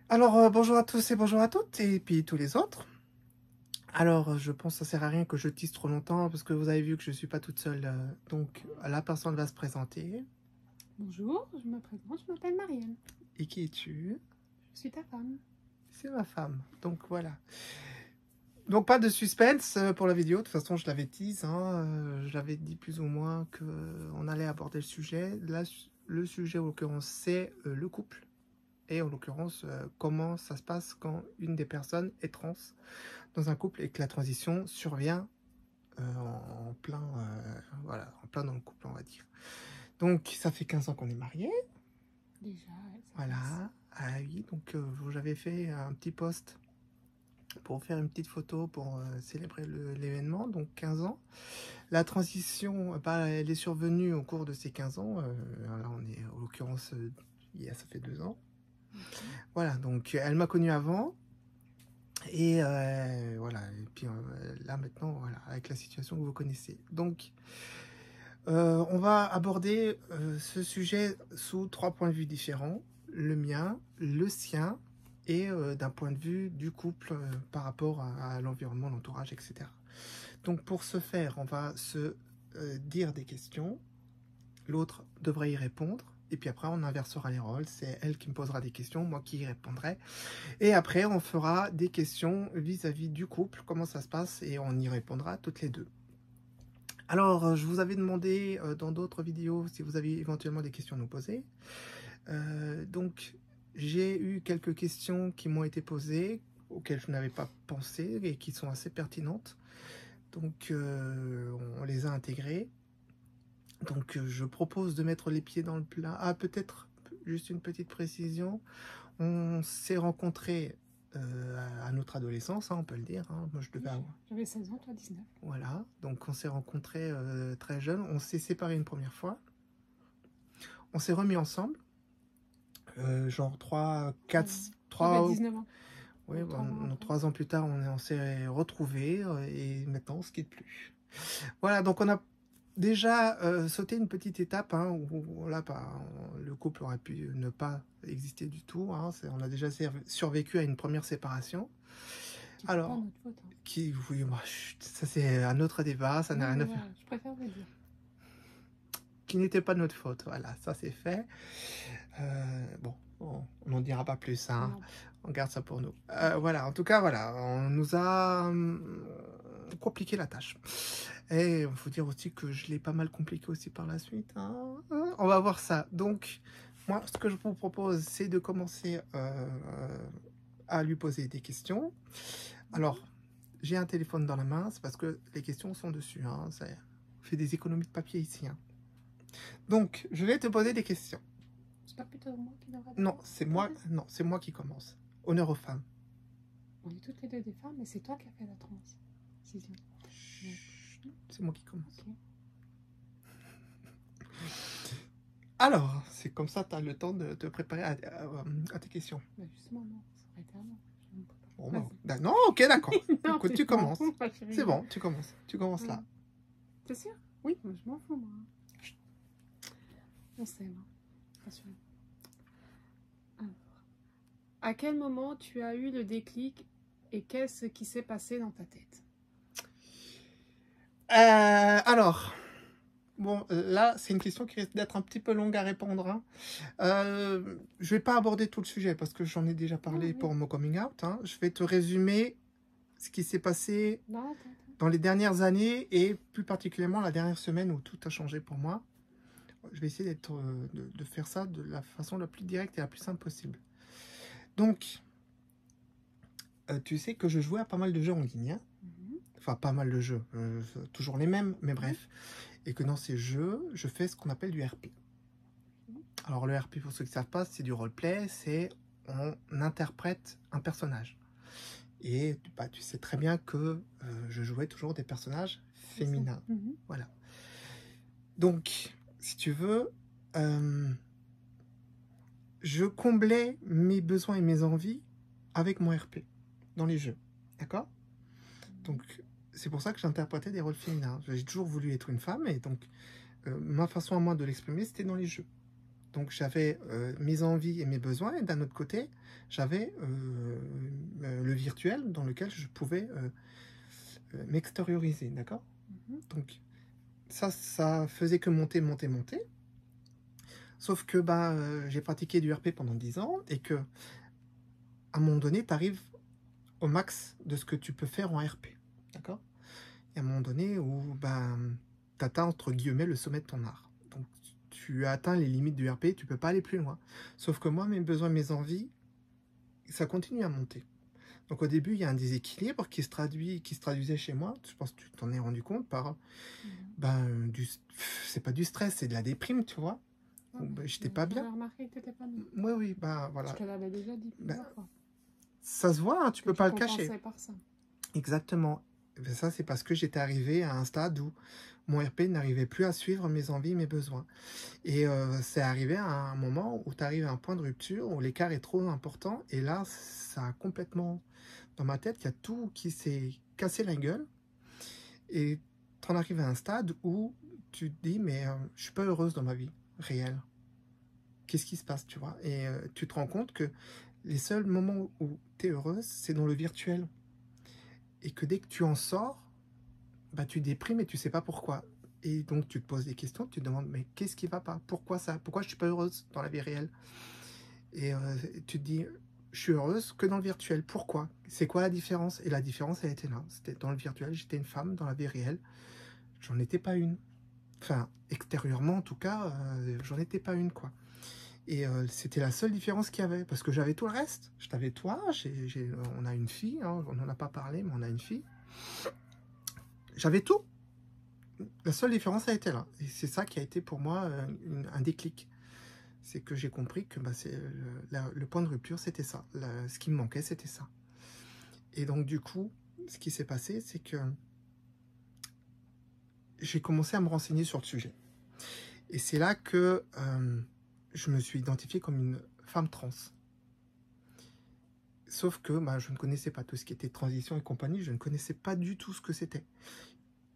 Alors, bonjour à tous et bonjour à toutes, et puis tous les autres. Alors, je pense que ça sert à rien que je tease trop longtemps, parce que vous avez vu que je ne suis pas toute seule. Donc, la personne va se présenter. Bonjour, je me présente, je m'appelle Marianne. Et qui es-tu? Je suis ta femme. C'est ma femme. Donc, voilà. Donc, pas de suspense pour la vidéo. De toute façon, je l'avais tease. Je l'avais dit plus ou moins qu'on allait aborder le sujet. Là, le sujet, en l'occurrence, c'est le couple. Et en l'occurrence, comment ça se passe quand une des personnes est trans dans un couple et que la transition survient en plein, voilà, en plein dans le couple, on va dire. Donc, ça fait 15 ans qu'on est mariés. Déjà, Voilà. Ah oui, donc j'avais fait un petit post pour faire une petite photo pour célébrer l'événement, donc 15 ans. La transition, bah, elle est survenue au cours de ces 15 ans. Là, on est, en l'occurrence, ça fait 2 ans. Okay. Voilà, donc elle m'a connu avant. Et voilà, et puis là maintenant, voilà, avec la situation que vous connaissez. Donc, on va aborder ce sujet sous 3 points de vue différents. Le mien, le sien, et d'un point de vue du couple par rapport à l'environnement, l'entourage, etc. Donc pour ce faire, on va se dire des questions. L'autre devrait y répondre. Et puis après, on inversera les rôles. C'est elle qui me posera des questions, moi qui y répondrai. Et après, on fera des questions vis-à-vis du couple, comment ça se passe, et on y répondra toutes les deux. Alors, je vous avais demandé dans d'autres vidéos si vous aviez éventuellement des questions à nous poser. Donc, j'ai eu quelques questions qui m'ont été posées, auxquelles je n'avais pas pensé et qui sont assez pertinentes. Donc, on les a intégrées. Donc, je propose de mettre les pieds dans le plat. Ah, peut-être juste une petite précision. On s'est rencontrés à notre adolescence, on peut le dire. Moi, je devais avoir... J'avais 16 ans, toi 19. Voilà, donc on s'est rencontrés très jeunes. On s'est séparés une première fois. On s'est remis ensemble. Genre 3, 4, 3... 19 ans. Oui, bon, 3 ans plus tard, on s'est retrouvés et maintenant, on se quitte plus. Voilà, donc on a déjà sauté une petite étape où là, le couple aurait pu ne pas exister du tout. On a déjà survécu à une première séparation. Qui alors, pas notre faute. Oui, bah, ça c'est un autre débat, ça n'a rien à faire. Je préfère le dire. Qui n'était pas de notre faute, voilà, ça c'est fait. Bon, on n'en dira pas plus, on garde ça pour nous. Voilà, en tout cas, voilà, on nous a compliqué la tâche. Et il faut dire aussi que je l'ai pas mal compliqué aussi par la suite. On va voir ça. Donc, moi, ce que je vous propose, c'est de commencer à lui poser des questions. Alors, j'ai un téléphone dans la main, c'est parce que les questions sont dessus. Ça fait des économies de papier ici. Donc, je vais te poser des questions. C'est pas plutôt moi qui devrais... Non, c'est moi. Non, c'est moi qui commence. Honneur aux femmes. On est toutes les deux des femmes, mais c'est toi qui as fait la transition. C'est moi qui commence. Okay. Alors, c'est comme ça, tu as le temps de te préparer à tes questions. Bah justement, non, ça aurait été avant. Bon, bah, non, ok, d'accord. Écoute, tu commences. C'est bon, tu commences. Tu commences là. T'es sûr? Oui. Moi, je m'en fous, moi. On s'aime. Attention. Alors, à quel moment tu as eu le déclic et qu'est-ce qui s'est passé dans ta tête? Alors, bon, là, c'est une question qui risque d'être un petit peu longue à répondre. Je vais pas aborder tout le sujet parce que j'en ai déjà parlé pour mon coming out. Je vais te résumer ce qui s'est passé dans les dernières années et plus particulièrement la dernière semaine où tout a changé pour moi. Je vais essayer de faire ça de la façon la plus directe et la plus simple possible. Donc, tu sais que je jouais à pas mal de jeux en ligne. Enfin, pas mal de jeux, toujours les mêmes, mais bref. Et que dans ces jeux, je fais ce qu'on appelle du RP. Alors, le RP, pour ceux qui ne savent pas, c'est du roleplay, c'est on interprète un personnage. Et bah, tu sais très bien que je jouais toujours des personnages féminins. Voilà. Donc, si tu veux, je comblais mes besoins et mes envies avec mon RP dans les jeux. D'accord? Donc, c'est pour ça que j'interprétais des rôles féminins. J'ai toujours voulu être une femme et donc ma façon à moi de l'exprimer, c'était dans les jeux. Donc j'avais mes envies et mes besoins, et d'un autre côté, j'avais le virtuel dans lequel je pouvais m'extérioriser, d'accord? Donc ça faisait que monter, monter, monter. Sauf que j'ai pratiqué du RP pendant 10 ans, et que à un moment donné, tu arrives au max de ce que tu peux faire en RP, d'accord? Et à un moment donné où tu atteins entre guillemets le sommet de ton art. Donc tu atteins les limites du RP, tu peux pas aller plus loin. Sauf que moi, mes besoins, mes envies, ça continue à monter. Donc au début, il y a un déséquilibre qui se traduisait chez moi. Je pense que tu t'en es rendu compte par c'est pas du stress, c'est de la déprime, tu vois. J'étais pas bien. J'avais remarqué que t'étais pas bien. Oui, voilà. Je te l'avais déjà dit plusieurs fois. Ça se voit, hein, tu peux pas le cacher. Par ça. Exactement. Ça, c'est parce que j'étais arrivé à un stade où mon RP n'arrivait plus à suivre mes envies, mes besoins. Et c'est arrivé à un moment où tu arrives à un point de rupture, où l'écart est trop important. Et là, ça a complètement... Dans ma tête, il y a tout qui s'est cassé la gueule. Et tu en arrives à un stade où tu te dis, mais je suis pas heureuse dans ma vie réelle. Qu'est-ce qui se passe, tu vois? Et tu te rends compte que les seuls moments où tu es heureuse, c'est dans le virtuel. Et que dès que tu en sors, tu déprimes et tu sais pas pourquoi. Et donc tu te poses des questions, tu te demandes, mais qu'est-ce qui va pas? Pourquoi ça? Pourquoi je suis pas heureuse dans la vie réelle? Et tu te dis, je suis heureuse que dans le virtuel. Pourquoi? C'est quoi la différence? Et la différence, elle était là. C'était dans le virtuel, j'étais une femme. Dans la vie réelle, j'en étais pas une. Enfin, extérieurement en tout cas, j'en étais pas une, quoi. Et c'était la seule différence qu'il y avait, parce que j'avais tout le reste. Je t'avais toi, on a une fille, hein, on n'en a pas parlé, mais on a une fille. J'avais tout. La seule différence a été là. Et c'est ça qui a été pour moi un déclic. C'est que j'ai compris que le point de rupture, c'était ça. Ce qui me manquait, c'était ça. Et donc du coup, ce qui s'est passé, c'est que j'ai commencé à me renseigner sur le sujet. Et c'est là que je me suis identifié comme une femme trans. Sauf que je ne connaissais pas tout ce qui était transition et compagnie, je ne connaissais pas du tout ce que c'était.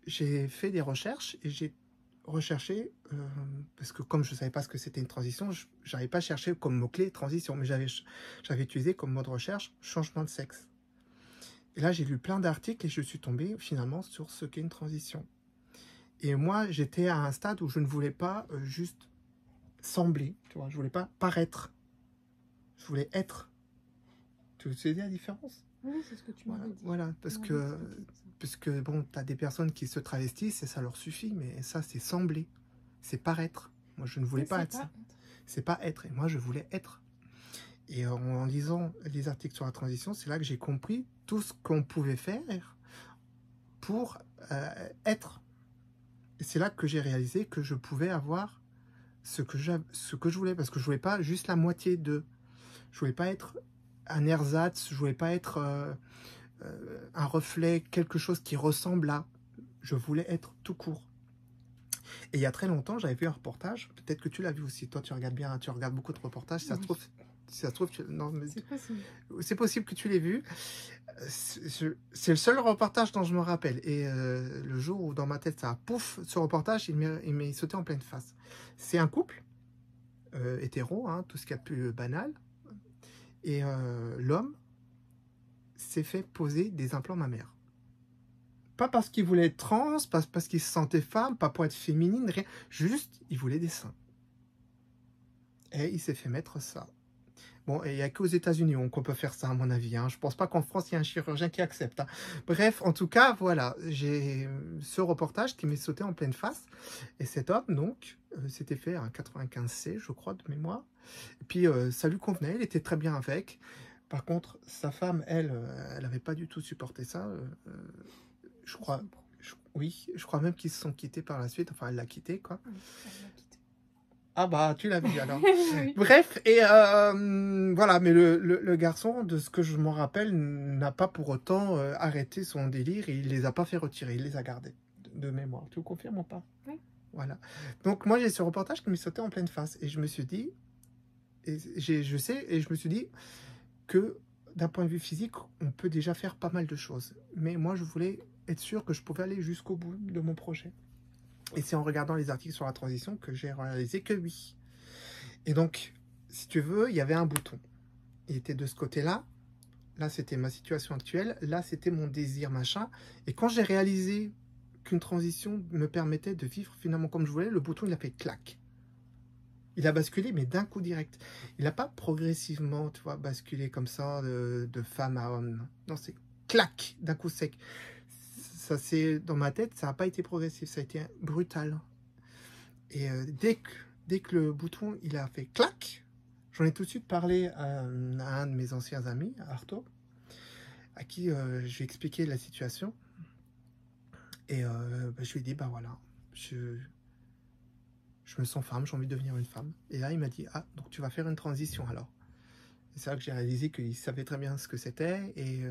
J'ai fait des recherches et j'ai recherché, parce que comme je ne savais pas ce que c'était une transition, je n'avais pas cherché comme mot-clé transition, mais j'avais utilisé comme mot de recherche changement de sexe. Et là, j'ai lu plein d'articles et je suis tombé finalement sur ce qu'est une transition. Et moi, j'étais à un stade où je ne voulais pas juste sembler, tu vois, je voulais pas paraître, je voulais être. Tu sais la différence? Oui, c'est ce que tu m'avais dit. Voilà, parce que bon, tu as des personnes qui se travestissent et ça leur suffit, mais ça, c'est sembler, c'est paraître. Moi, je ne voulais pas être ça. C'est pas être, et moi, je voulais être. Et en lisant les articles sur la transition, c'est là que j'ai compris tout ce qu'on pouvait faire pour être. Et c'est là que j'ai réalisé que je pouvais avoir ce que je voulais, parce que je voulais pas juste la moitié de. Je voulais pas être un ersatz, je voulais pas être un reflet, quelque chose qui ressemble à. Je voulais être tout court. Et il y a très longtemps, j'avais vu un reportage, peut-être que tu l'as vu aussi, toi tu regardes bien, tu regardes beaucoup de reportages, si ça se trouve, non, mais c'est possible que tu l'aies vu. C'est le seul reportage dont je me rappelle. Et le jour où dans ma tête ça a pouf, ce reportage, il m'est sauté en pleine face. C'est un couple hétéro, hein, tout ce qu'il y a de plus banal. Et l'homme s'est fait poser des implants mammaires. Pas parce qu'il voulait être trans, pas parce qu'il se sentait femme, pas pour être féminine, rien. Juste, il voulait des seins. Et il s'est fait mettre ça. Bon, et il n'y a qu'aux États-Unis qu'on peut faire ça, à mon avis. Hein. Je ne pense pas qu'en France, il y a un chirurgien qui accepte. Hein. Bref, en tout cas, voilà. J'ai ce reportage qui m'est sauté en pleine face. Et cet homme, donc, s'était fait un 95C, je crois, de mémoire. Et puis, ça lui convenait, il était très bien avec. Par contre, sa femme, elle n'avait pas du tout supporté ça. Je crois, je crois même qu'ils se sont quittés par la suite. Enfin, elle l'a quitté, quoi. Oui, elle l'a quitté. Ah bah, tu l'as vu alors. Oui. Bref, et voilà, mais le garçon, de ce que je m'en rappelle, n'a pas pour autant arrêté son délire et il les a pas fait retirer, il les a gardés de mémoire. Tu le confirmes ou pas? Oui. Voilà. Donc moi, j'ai ce reportage qui m'est sauté en pleine face et je me suis dit, et je me suis dit que d'un point de vue physique, on peut déjà faire pas mal de choses. Mais moi, je voulais être sûr que je pouvais aller jusqu'au bout de mon projet. Et c'est en regardant les articles sur la transition que j'ai réalisé que oui. Et donc, si tu veux, il y avait un bouton. Il était de ce côté-là. Là, c'était ma situation actuelle. Là, c'était mon désir, machin. Et quand j'ai réalisé qu'une transition me permettait de vivre finalement comme je voulais, le bouton, il a fait clac. Il a basculé, mais d'un coup direct. Il n'a pas progressivement, tu vois, basculé comme ça, de femme à homme. Non, c'est clac, d'un coup sec. Ça, c'est dans ma tête, ça n'a pas été progressif, ça a été brutal. Et dès que le bouton, il a fait clac, j'en ai tout de suite parlé à un de mes anciens amis, à Arto, à qui je lui ai expliqué la situation. Et je lui ai dit, bah voilà, je me sens femme, j'ai envie de devenir une femme. Et là, il m'a dit, ah, donc tu vas faire une transition alors. Et c'est là que j'ai réalisé qu'il savait très bien ce que c'était. Et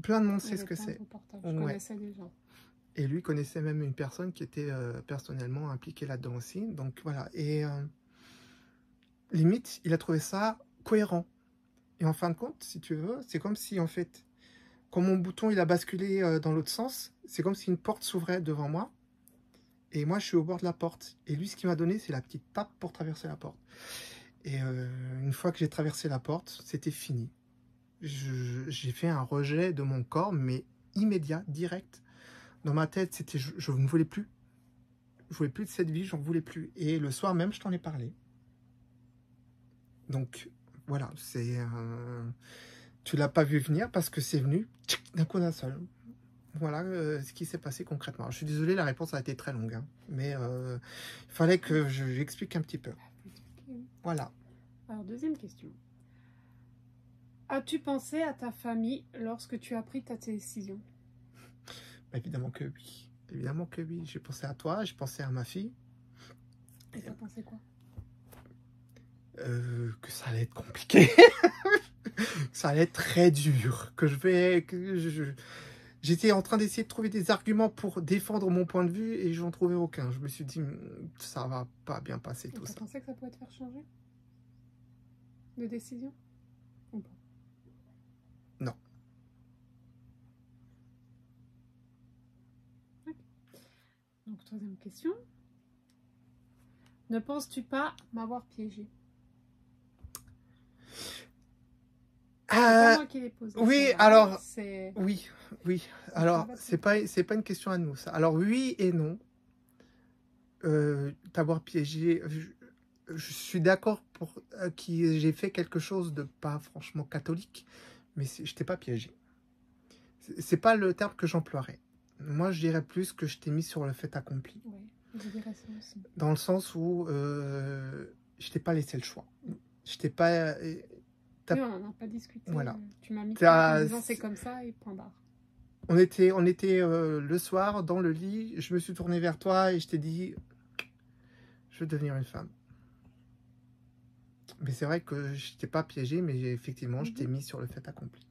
plein de monde sait ce que c'est. Je connaissais déjà. Et lui connaissait même une personne qui était personnellement impliquée là-dedans aussi. Donc voilà. Et limite, il a trouvé ça cohérent. Et en fin de compte, si tu veux, c'est comme si en fait, quand mon bouton il a basculé dans l'autre sens, c'est comme si une porte s'ouvrait devant moi. Et moi, je suis au bord de la porte. Et lui, ce qu'il m'a donné, c'est la petite tape pour traverser la porte. Et une fois que j'ai traversé la porte, c'était fini. J'ai fait un rejet de mon corps, mais immédiat, direct. Dans ma tête, c'était je ne voulais plus. Je voulais plus de cette vie, j'en voulais plus. Et le soir même, je t'en ai parlé. Donc, voilà, c'est... tu l'as pas vu venir parce que c'est venu d'un coup d'un seul. Voilà ce qui s'est passé concrètement. Je suis désolé, la réponse a été très longue, hein, mais il fallait que j'explique un petit peu. Voilà. Alors, deuxième question. As-tu pensé à ta famille lorsque tu as pris ta décision? Évidemment que oui. Évidemment que oui. J'ai pensé à toi, j'ai pensé à ma fille. Et t'as pensé quoi? Que ça allait être compliqué. Ça allait être très dur. J'étais en train d'essayer de trouver des arguments pour défendre mon point de vue et je n'en trouvais aucun. Je me suis dit, ça va pas bien passer tout ça. Tu pensais que ça pouvait te faire changer de décision ou pas? Non. Okay. Donc, troisième question. Ne penses-tu pas m'avoir piégé? C'est pas moi qui l'ai posé. Oui, alors... Oui, oui. Alors, c'est pas une question à nous, ça. Alors, oui et non. T'avoir piégé... Je suis d'accord pour que j'ai fait quelque chose de pas franchement catholique, mais je t'ai pas piégé. C'est pas le terme que j'emploierais. Moi, je dirais plus que je t'ai mis sur le fait accompli. Oui, je dirais ça aussi. Dans le sens où je t'ai pas laissé le choix. Je t'ai pas... oui, on n'en a pas discuté. Voilà. Tu m'as mis en disant c'est comme ça et point barre. On était le soir dans le lit, je me suis tourné vers toi et je t'ai dit, je veux devenir une femme. Mais c'est vrai que je t'ai pas piégé, mais effectivement, je t'ai mis sur le fait accompli.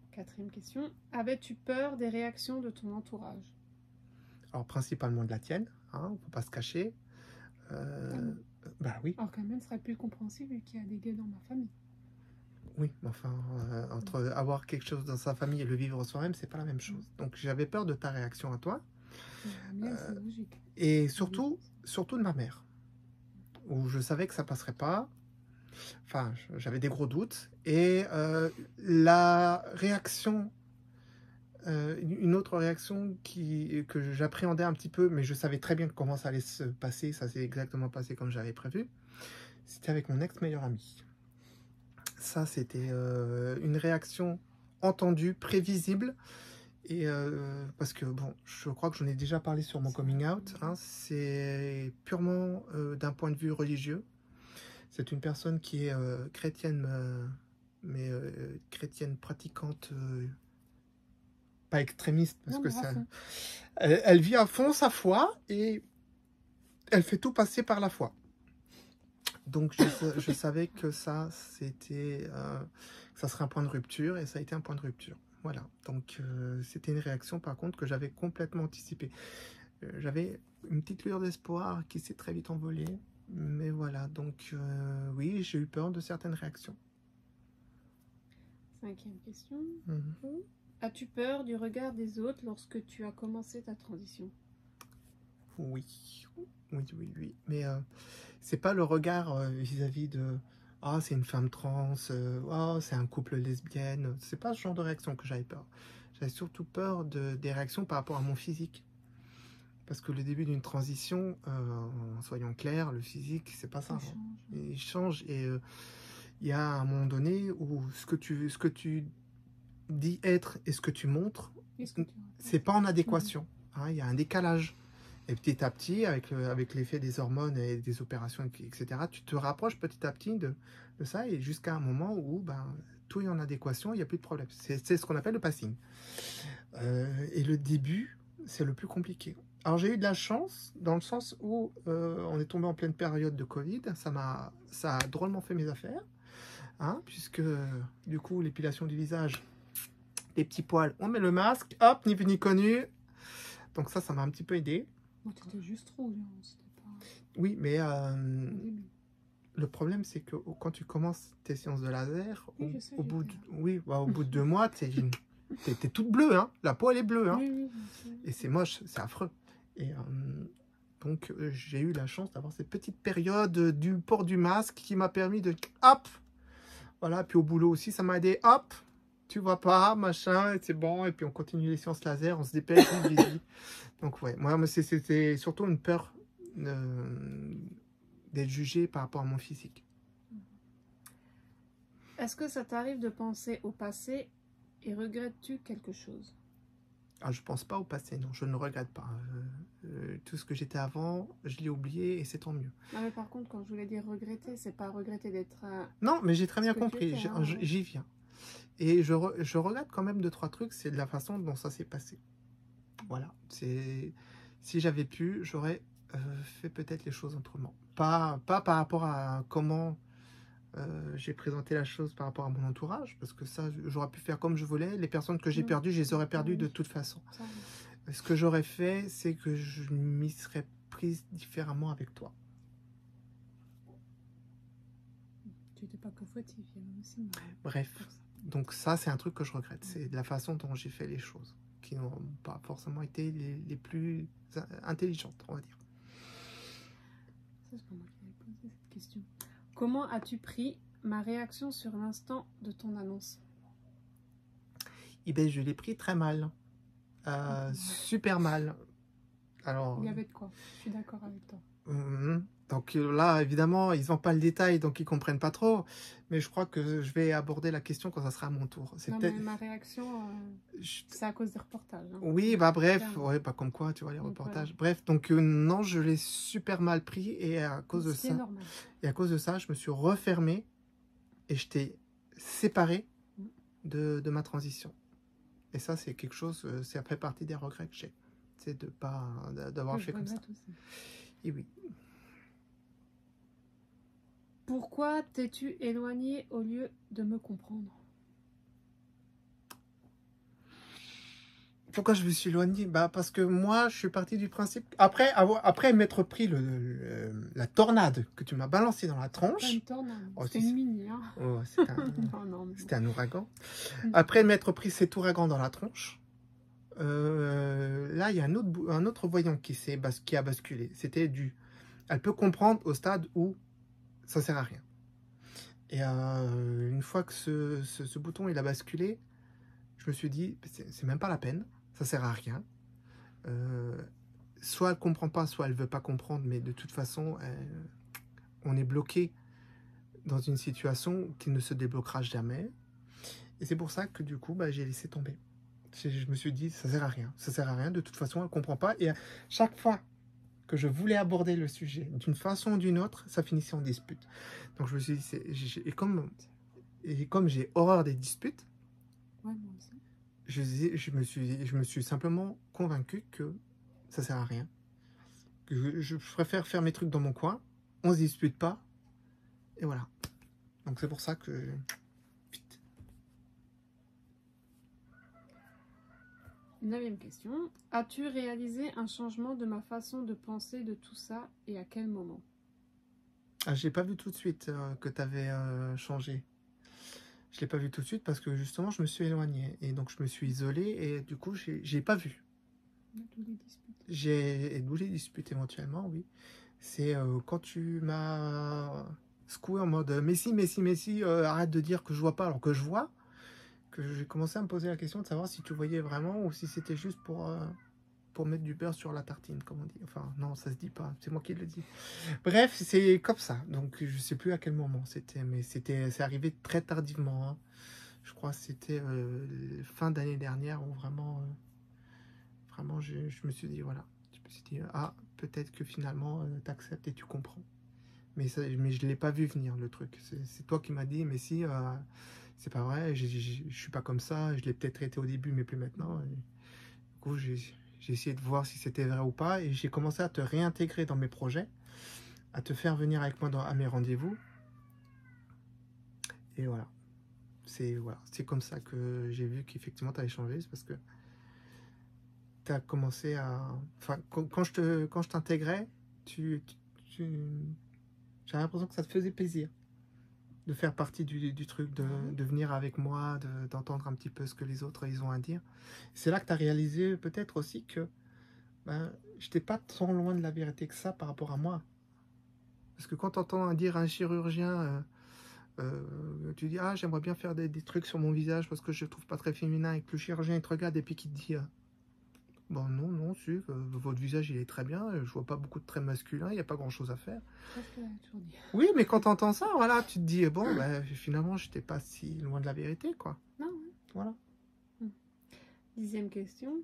Quatrième question. Avais-tu peur des réactions de ton entourage? Alors, principalement de la tienne, hein, on peut pas se cacher. Bah oui. Alors quand même, ce serait plus compréhensible qu'il y a des gays dans ma famille. Oui, mais enfin, entre avoir quelque chose dans sa famille et le vivre soi-même, c'est pas la même chose. Donc, j'avais peur de ta réaction à toi. La mienne, c'est logique. Et surtout de ma mère, où je savais que ça passerait pas. Enfin, j'avais des gros doutes. Et la réaction, une autre réaction que j'appréhendais un petit peu, mais je savais très bien comment ça allait se passer, ça s'est exactement passé comme j'avais prévu, c'était avec mon ex-meilleur ami. Ça, c'était une réaction entendue, prévisible, et parce que, bon, je crois que j'en ai déjà parlé sur mon coming out, hein, c'est purement d'un point de vue religieux. C'est une personne qui est chrétienne, mais chrétienne pratiquante, pas extrémiste, parce que ça, elle vit à fond sa foi et elle fait tout passer par la foi. Donc je savais que ça, c'était, ça serait un point de rupture et ça a été un point de rupture. Voilà, donc c'était une réaction par contre que j'avais complètement anticipée. J'avais une petite lueur d'espoir qui s'est très vite envolée. Mais voilà, donc oui, j'ai eu peur de certaines réactions. Cinquième question. As-tu peur du regard des autres lorsque tu as commencé ta transition? Oui, oui, oui, oui. Mais c'est pas le regard vis-à-vis de ah, c'est une femme trans, oh, c'est un couple lesbienne. C'est pas ce genre de réaction que j'avais peur. J'avais surtout peur des réactions par rapport à mon physique. Parce que le début d'une transition, soyons clairs, le physique, c'est pas ça. Il Hein. change. Il change et il y a un moment donné où ce que tu dis être et ce que tu montres, Qu'est-ce que tu c'est pas en adéquation. Hein, il y a un décalage. Et petit à petit, avec l'effet des hormones et des opérations, etc., tu te rapproches petit à petit de ça et jusqu'à un moment où ben, tout est en adéquation, il n'y a plus de problème. C'est ce qu'on appelle le passing. Et le début, c'est le plus compliqué. Alors j'ai eu de la chance dans le sens où on est tombé en pleine période de Covid. Ça a drôlement fait mes affaires, hein, puisque du coup l'épilation du visage, les petits poils, on met le masque, hop, ni vu ni connu. Donc ça m'a un petit peu aidé. Bon, t'étais juste rouge, hein, c'était pas Oui, mais au début. le problème c'est que quand tu commences tes séances de laser, Oui, je sais, au bout j'étais de, là. oui, bah, au bout de 2 mois, t'es toute bleue, hein. La peau elle est bleue, hein. Oui, oui, je sais. Et c'est moche, c'est affreux. Et donc j'ai eu la chance d'avoir cette petite période du port du masque qui m'a permis de hop, voilà. Puis au boulot aussi, ça m'a aidé. Hop, tu vois pas, machin, et c'est bon. Et puis on continue les séances laser, on se dépêche, vite, vite, vite. Donc ouais, moi c'était surtout une peur d'être jugé par rapport à mon physique. Est-ce que ça t'arrive de penser au passé et regrettes-tu quelque chose? Ah, je pense pas au passé, non, je ne regrette pas. Tout ce que j'étais avant, je l'ai oublié et c'est tant mieux. Non, mais par contre, quand je voulais dire regretter, c'est pas regretter d'être Non, mais j'ai très ce bien que tu compris, étais, hein. j'y viens. Et je regrette quand même 2-3 trucs, c'est de la façon dont ça s'est passé. Voilà, si j'avais pu, j'aurais fait peut-être les choses autrement. Pas par rapport à comment j'ai présenté la chose par rapport à mon entourage, parce que ça, j'aurais pu faire comme je voulais. Les personnes que j'ai perdues, je les aurais perdues de toute façon. Ça, Ce que j'aurais fait, c'est que je m'y serais prise différemment avec toi. tu n'étais pas que fautif, il y avait aussi moi. Bref, Pour ça. donc ça, c'est un truc que je regrette. C'est de la façon dont j'ai fait les choses, qui n'ont pas forcément été les plus intelligentes, on va dire. Ça, c'est pas moi qui avais posé cette question. Comment as-tu pris ma réaction sur l'instant de ton annonce? Eh bien, je l'ai pris très mal. Super mal. Alors, Il y avait de quoi, je suis d'accord avec toi. donc là, évidemment, ils n'ont pas le détail, donc ils comprennent pas trop. Mais je crois que je vais aborder la question quand ça sera à mon tour. Non, mais ma réaction, c'est à cause des reportages. Hein. Oui, bah bref, Clairement. ouais, pas comme quoi, tu vois, les Donc, reportages. voilà. Bref, donc non, je l'ai super mal pris et à cause de Ce qui est ça, normal. et à cause de ça, je me suis refermé et je t'ai séparé de ma transition. Et ça, c'est quelque chose, c'est après partie des regrets que j'ai. C'est de pas d'avoir Que fait je comme ça. regrette aussi. Et oui. Pourquoi t'es-tu éloigné au lieu de me comprendre? Pourquoi je me suis éloigné? Bah parce que moi, je suis parti du principe. Après m'être pris la tornade que tu m'as balancée dans la Pas tronche. une tornade, Oh, c'était si, une mini. Hein. Oh, Non, mais c'était un ouragan. bon. Après m'être pris cet ouragan dans la tronche, là, il y a un autre voyant qui a basculé. C'était elle peut comprendre au stade où ça sert à rien. Et une fois que ce bouton il a basculé, je me suis dit, c'est même pas la peine, ça sert à rien. Soit elle comprend pas, soit elle veut pas comprendre, mais de toute façon, on est bloqué dans une situation qui ne se débloquera jamais. Et c'est pour ça que du coup, bah, j'ai laissé tomber. Je me suis dit, ça sert à rien. Ça sert à rien, de toute façon, elle comprend pas. Et à chaque fois que je voulais aborder le sujet d'une façon ou d'une autre, ça finissait en dispute. Donc je me suis dit, et comme j'ai horreur des disputes, Ouais, moi aussi. je me suis simplement convaincu que ça sert à rien. Que je préfère faire mes trucs dans mon coin, on se dispute pas, et voilà. Donc c'est pour ça que... Vite. 9e question. As-tu réalisé un changement de ma façon de penser de tout ça et à quel moment? Ah, j'ai pas vu tout de suite que tu avais changé. Je l'ai pas vu tout de suite parce que justement je me suis éloigné et donc je me suis isolé et du coup j'ai pas vu. D'où les disputes. D'où les disputes éventuellement, oui. C'est quand tu m'as secoué en mode mais si, arrête de dire que je vois pas alors que je vois, que j'ai commencé à me poser la question de savoir si tu voyais vraiment ou si c'était juste pour mettre du beurre sur la tartine, comme on dit. Enfin, non, ça se dit pas, c'est moi qui le dis. Bref, c'est comme ça. Donc, je sais plus à quel moment c'était, mais c'est arrivé très tardivement, hein. Je crois que c'était fin d'année dernière où vraiment, je me suis dit, voilà. Je me suis dit, ah, peut-être que finalement, tu acceptes et tu comprends. Mais je ne l'ai pas vu venir, le truc. C'est toi qui m'as dit, mais si, c'est pas vrai, je suis pas comme ça. Je l'ai peut-être été au début, mais plus maintenant. Et, du coup, j'ai essayé de voir si c'était vrai ou pas. Et j'ai commencé à te réintégrer dans mes projets, à te faire venir avec moi à mes rendez-vous. Et voilà. C'est comme ça que j'ai vu qu'effectivement, tu avais changé. C'est parce que tu as commencé à... Enfin, quand je t'intégrais, j'ai l'impression que ça te faisait plaisir de faire partie du truc, de venir avec moi, d'entendre un petit peu ce que les autres ils ont à dire. C'est là que tu as réalisé peut-être aussi que ben, je n'étais pas tant loin de la vérité que ça par rapport à moi. Parce que quand tu entends dire à un chirurgien, tu dis « Ah, j'aimerais bien faire des trucs sur mon visage parce que je ne trouve pas très féminin » et que le chirurgien il te regarde et puis qu'il te dit bon, non, si, votre visage il est très bien, je vois pas beaucoup de traits masculins, il n'y a pas grand chose à faire. Oui, mais quand tu entends ça, voilà, tu te dis, bon, ben, finalement, je n'étais pas si loin de la vérité, quoi. Non. Voilà. 10e question.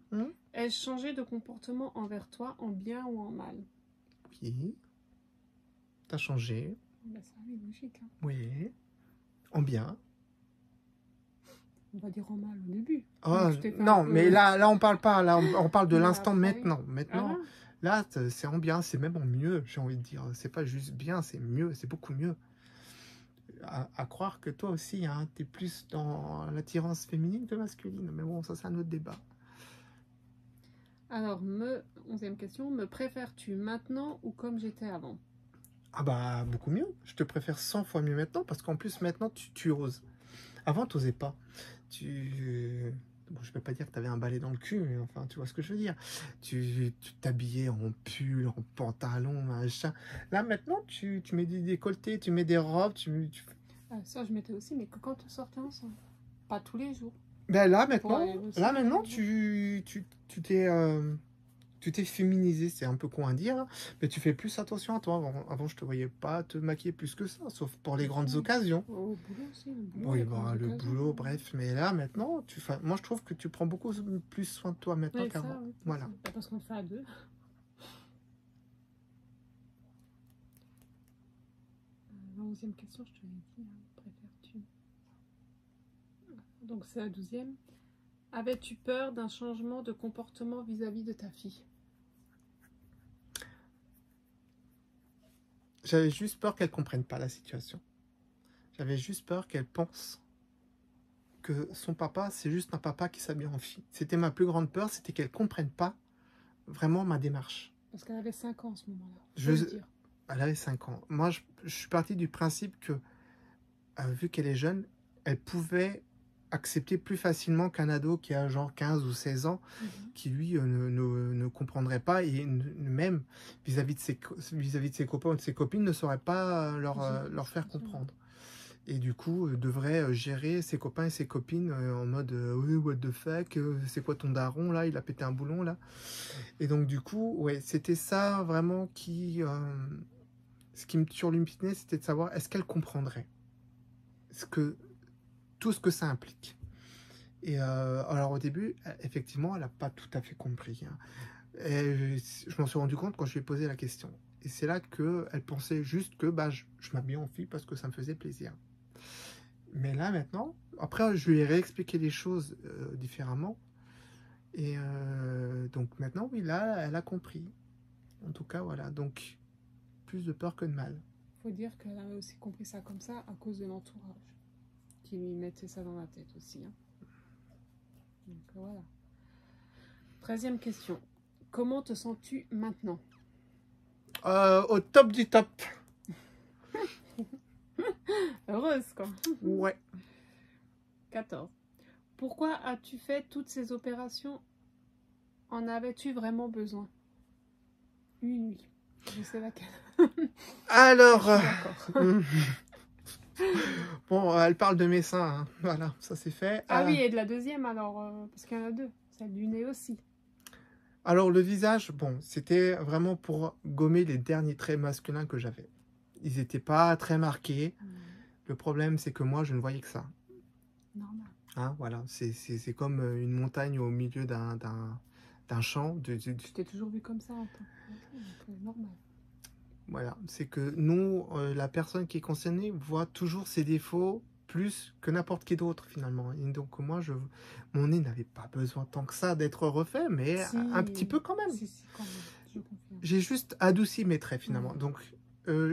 Ai-je changé de comportement envers toi en bien ou en mal? Oui. T'as changé. Ben, ça, oui, logique. Hein. Oui. En bien. On va dire en mal au début. Oh, non, mais là, on parle pas. Là, on parle de l'instant maintenant. Oui. Maintenant, là, c'est en bien, c'est même en mieux, j'ai envie de dire. C'est pas juste bien, c'est mieux, c'est beaucoup mieux. À croire que toi aussi, hein, tu es plus dans l'attirance féminine que masculine. Mais bon, ça, c'est un autre débat. Alors, 11e question. Me préfères-tu maintenant ou comme j'étais avant? Ah bah, beaucoup mieux. Je te préfère 100 fois mieux maintenant parce qu'en plus, maintenant, tu oses. Avant, tu n'osais pas. Bon, je ne peux pas dire que tu avais un balai dans le cul, mais enfin, tu vois ce que je veux dire. Tu t'habillais en pull, en pantalon, machin. Là, maintenant, tu mets des décolletés, tu mets des robes, ça, je mettais aussi, mais que quand on sortait ensemble. Pas tous les jours. Ben là, maintenant, tu t'es féminisé, c'est un peu con à dire, hein, mais tu fais plus attention à toi. Avant, je te voyais pas te maquiller plus que ça, sauf pour les grandes occasions. Au boulot aussi. Oui, bah, le boulot, bref. Mais là, maintenant, moi, je trouve que tu prends beaucoup plus soin de toi maintenant qu'avant. Oui, voilà. Parce qu'on le fait à deux. 11e question, je te l'ai dit. Préfères-tu? Donc, c'est la 12e. Avais-tu peur d'un changement de comportement vis-à-vis de ta fille? J'avais juste peur qu'elle ne comprenne pas la situation. J'avais juste peur qu'elle pense que son papa, c'est juste un papa qui s'habille en fille. C'était ma plus grande peur, c'était qu'elle ne comprenne pas vraiment ma démarche. Parce qu'elle avait 5 ans à ce moment-là. Elle avait 5 ans. Moi, je suis parti du principe que, vu qu'elle est jeune, elle pouvait accepter plus facilement qu'un ado qui a genre 15 ou 16 ans, qui lui ne comprendrait pas et même vis-à-vis de ses copains ou de ses copines ne saurait pas leur faire comprendre. Et du coup, devrait gérer ses copains et ses copines en mode oui, what the fuck, c'est quoi ton daron là, il a pété un boulon là. Et donc du coup, ouais, c'était ça vraiment ce qui me surluminait, c'était de savoir est-ce qu'elle comprendrait tout ce que ça implique. Et alors au début, effectivement, elle n'a pas tout à fait compris. Hein. Et je m'en suis rendu compte quand je lui ai posé la question. Et c'est là qu'elle pensait juste que bah, je m'habillais en fille parce que ça me faisait plaisir. Mais là maintenant, après je lui ai réexpliqué les choses différemment. Et donc maintenant, oui, là, elle a compris. En tout cas, voilà. Donc, plus de peur que de mal. Faut dire qu'elle avait aussi compris ça comme ça à cause de l'entourage. Qui lui mettait ça dans la tête aussi. Hein. Donc voilà. 13e question. Comment te sens-tu maintenant? Au top du top. Heureuse, quoi. Ouais. 14. Pourquoi as-tu fait toutes ces opérations En avais-tu vraiment besoin? Oui. Je sais laquelle. Alors, Je suis d'accord. bon, elle parle de mes seins, hein. Voilà, ça c'est fait. Ah oui, et de la deuxième alors, parce qu'il y en a deux. Celle du nez aussi. Alors, le visage, bon, c'était vraiment pour gommer les derniers traits masculins que j'avais. Ils n'étaient pas très marqués. Le problème, c'est que moi, je ne voyais que ça. Normal. Hein, voilà, c'est comme une montagne au milieu d'un champ. Je t'ai toujours vu comme ça en tant que... donc, normal. Voilà, c'est que nous, la personne qui est concernée voit toujours ses défauts plus que n'importe qui d'autre finalement. Et donc moi, mon nez n'avait pas besoin tant que ça d'être refait, mais Si, un petit peu quand même. si, quand même, je confirme. J'ai juste adouci mes traits finalement. Ouais. Donc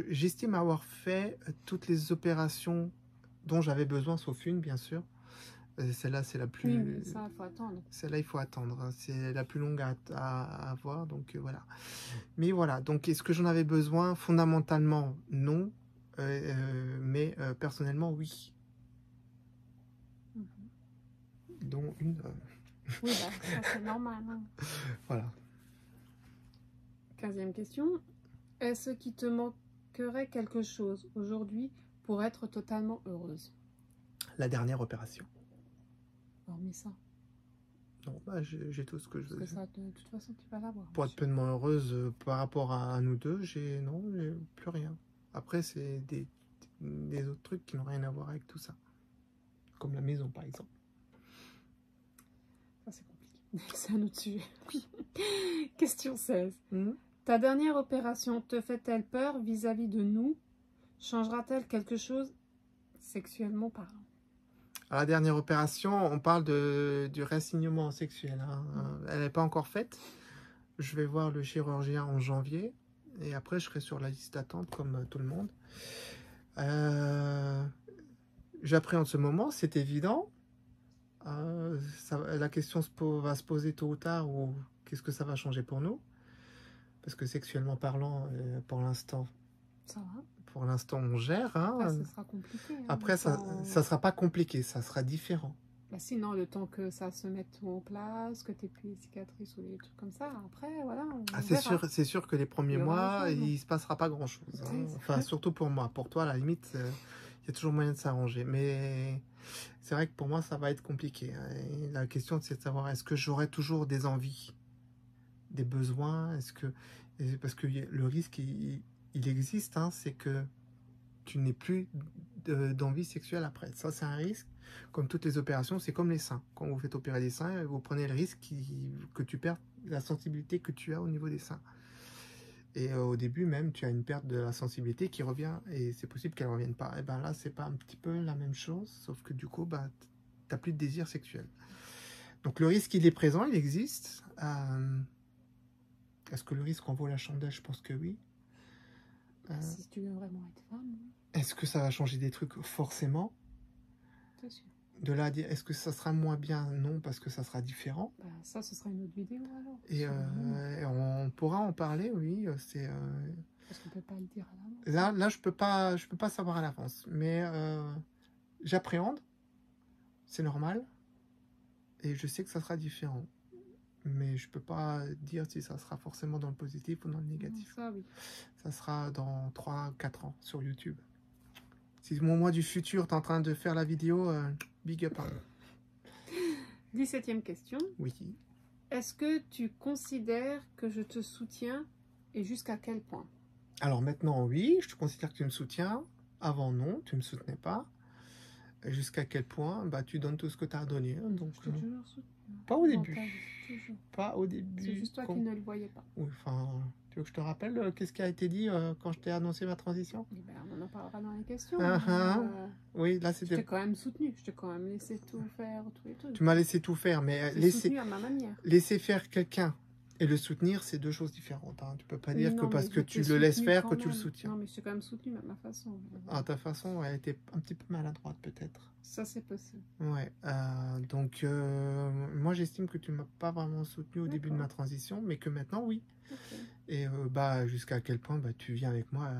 j'estime avoir fait toutes les opérations dont j'avais besoin, sauf une bien sûr. Celle-là, c'est la plus... Oui, mais ça, il faut attendre. Celle-là, il faut attendre. Hein. C'est la plus longue à avoir, donc voilà. Mais voilà, donc est-ce que j'en avais besoin? Fondamentalement, non. Mais personnellement, oui. Dont une... Oui, bah, ça c'est normal. Hein. Voilà. 15e question. Est-ce qu'il te manquerait quelque chose aujourd'hui pour être totalement heureuse? La dernière opération. Hormis ça. Non, bah, j'ai tout ce que je veux. Parce que ça, de toute façon, tu vas l'avoir. Pour être pleinement heureuse par rapport à nous deux, j'ai plus rien. Après, c'est des autres trucs qui n'ont rien à voir avec tout ça. Comme la maison, par exemple. Ça, c'est compliqué. C'est un autre sujet. Question 16. Mmh. Ta dernière opération te fait-elle peur vis-à-vis de nous? Changera-t-elle quelque chose sexuellement parlant? À la dernière opération, on parle du réassignement sexuel. Hein. Elle n'est pas encore faite. Je vais voir le chirurgien en janvier. Et après, je serai sur la liste d'attente comme tout le monde. J'appréhende ce moment, c'est évident. La question va se poser tôt ou tard, ou qu'est-ce que ça va changer pour nous? Parce que sexuellement parlant, pour l'instant, ça va. Pour l'instant, on gère. Hein. Après, ça sera compliqué. Hein, après, ça sera pas compliqué, ça sera différent. Bah sinon, le temps que ça se mette tout en place, que tu n'aies plus les cicatrices ou des trucs comme ça, après, voilà. C'est sûr que les premiers mois, il se passera pas grand-chose. Hein. Enfin, surtout pour moi. Pour toi, à la limite, il y a toujours moyen de s'arranger. Mais c'est vrai que pour moi, ça va être compliqué. Hein. Et la question, c'est de savoir, est-ce que j'aurai toujours des envies, des besoins? Parce que le risque, il existe, hein, c'est que tu n'aies plus d'envie sexuelle après. Ça, c'est un risque. Comme toutes les opérations, c'est comme les seins. Quand vous faites opérer les seins, vous prenez le risque que tu perds la sensibilité que tu as au niveau des seins. Et au début même, tu as une perte de la sensibilité qui revient, et c'est possible qu'elle ne revienne pas. Et ben là, c'est pas un petit peu la même chose, sauf que du coup, bah, tu n'as plus de désir sexuel. Donc le risque, il est présent, il existe. Est-ce que le risque en vaut la chandelle? Je pense que oui. Si tu veux vraiment être femme. Est-ce que ça va changer des trucs? Forcément. C'est sûr. De là à dire, est-ce que ça sera moins bien? Non, parce que ça sera différent. Bah, ça, ce sera une autre vidéo alors. Et on pourra en parler, oui. Parce qu'on peut pas le dire à l'avance. Là, je peux pas savoir à l'avance. Mais j'appréhende. C'est normal. Et je sais que ça sera différent. Mais je peux pas dire si ça sera forcément dans le positif ou dans le négatif. Ça, oui. Ça sera dans 3-4 ans sur YouTube. Si mon moi du futur t'es en train de faire la vidéo, big up. 17e question. Oui. Est-ce que tu considères que je te soutiens et jusqu'à quel point? Alors maintenant, oui, je te considère que tu me soutiens. Avant, non, tu me soutenais pas. Jusqu'à quel point? Bah, tu donnes tout ce que tu as donné. Hein, donc, je t'ai toujours soutenu. Pas au début. Toujours. Pas au début. C'est juste toi qui ne le voyais pas. Oui, enfin, tu veux que je te rappelle qu'est-ce qui a été dit quand je t'ai annoncé ma transition? Eh ben, on en parlera dans les questions. Oui, là c'était. Je t'ai quand même soutenu. Je t'ai quand même laissé tout faire, tous les trucs. Tu m'as laissé tout faire, mais soutenu à ma manière. Laisser faire quelqu'un et le soutenir, c'est deux choses différentes. Hein. Tu peux pas dire que parce que tu le laisses faire que tu le soutiens. Non, mais je t'ai quand même soutenu à ma façon. À ta façon, elle était un petit peu maladroite peut-être. Ça, c'est possible. Ouais. Donc, moi, j'estime que tu m'as pas vraiment soutenu au début de ma transition, mais que maintenant, oui. Okay. Et bah, jusqu'à quel point bah, tu viens avec moi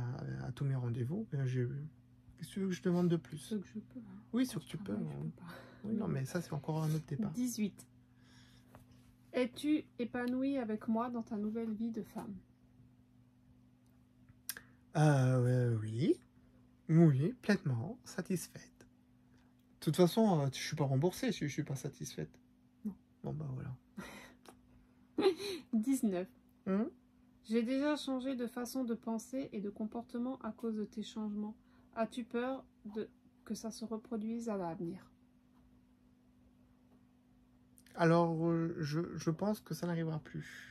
à tous mes rendez-vous. Qu'est-ce que tu veux que je demande de plus? Ce que je peux. Hein. Oui, ce que tu peux. Je peux pas. Oui, non, mais ça, c'est encore un autre débat. 18. Es-tu épanouie avec moi dans ta nouvelle vie de femme? Oui. Oui, pleinement satisfaite. De toute façon, je suis pas remboursée si je suis pas satisfaite. Non. Bon, bah voilà. 19. Hum. J'ai déjà changé de façon de penser et de comportement à cause de tes changements. As-tu peur que ça se reproduise à l'avenir? Alors, je pense que ça n'arrivera plus.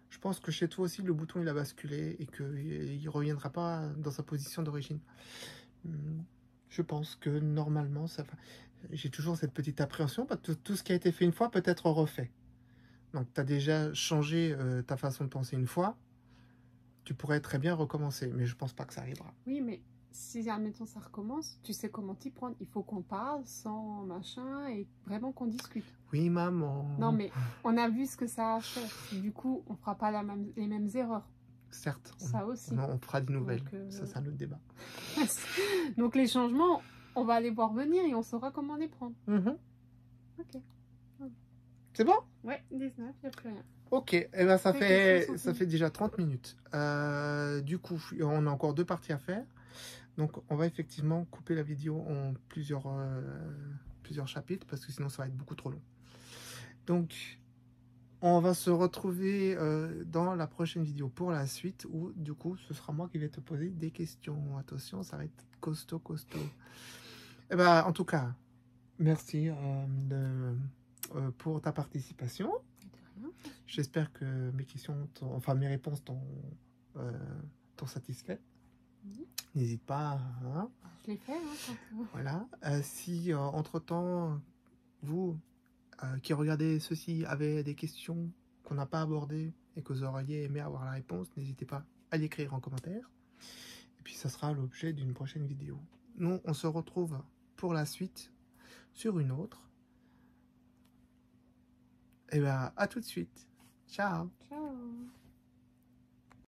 Je pense que chez toi aussi, le bouton il a basculé et qu'il ne reviendra pas dans sa position d'origine. Je pense que normalement, j'ai toujours cette petite appréhension parce que tout ce qui a été fait une fois peut être refait. Donc, tu as déjà changé ta façon de penser une fois, tu pourrais très bien recommencer, mais je pense pas que ça arrivera. Oui, mais si, admettons, ça recommence, tu sais comment t'y prendre. Il faut qu'on parle sans machin et vraiment qu'on discute. Oui, maman. Non, mais on a vu ce que ça a fait. Du coup, on fera pas les mêmes erreurs. Certes, ça aussi. On fera des nouvelles. Donc, ça, c'est un autre débat. Donc, les changements, on va les voir venir et on saura comment les prendre. Ok. C'est bon? Ouais, 19, il n'y a plus rien. Ok, et eh ben ça fait déjà 30 minutes. Du coup, on a encore 2 parties à faire. Donc, on va effectivement couper la vidéo en plusieurs chapitres parce que sinon, ça va être beaucoup trop long. Donc, on va se retrouver dans la prochaine vidéo pour la suite où, du coup, ce sera moi qui vais te poser des questions. Attention, ça va être costaud. Et ben, en tout cas, merci pour ta participation. J'espère que mes réponses t'ont satisfait. N'hésite pas. Hein. Je l'ai fait. Voilà. Si entre-temps, vous qui regardez ceci avez des questions qu'on n'a pas abordées et que vous auriez aimé avoir la réponse, n'hésitez pas à l'écrire en commentaire. Et puis, ça sera l'objet d'une prochaine vidéo. Nous, on se retrouve pour la suite sur une autre. Et bien, à tout de suite. Ciao. Ciao.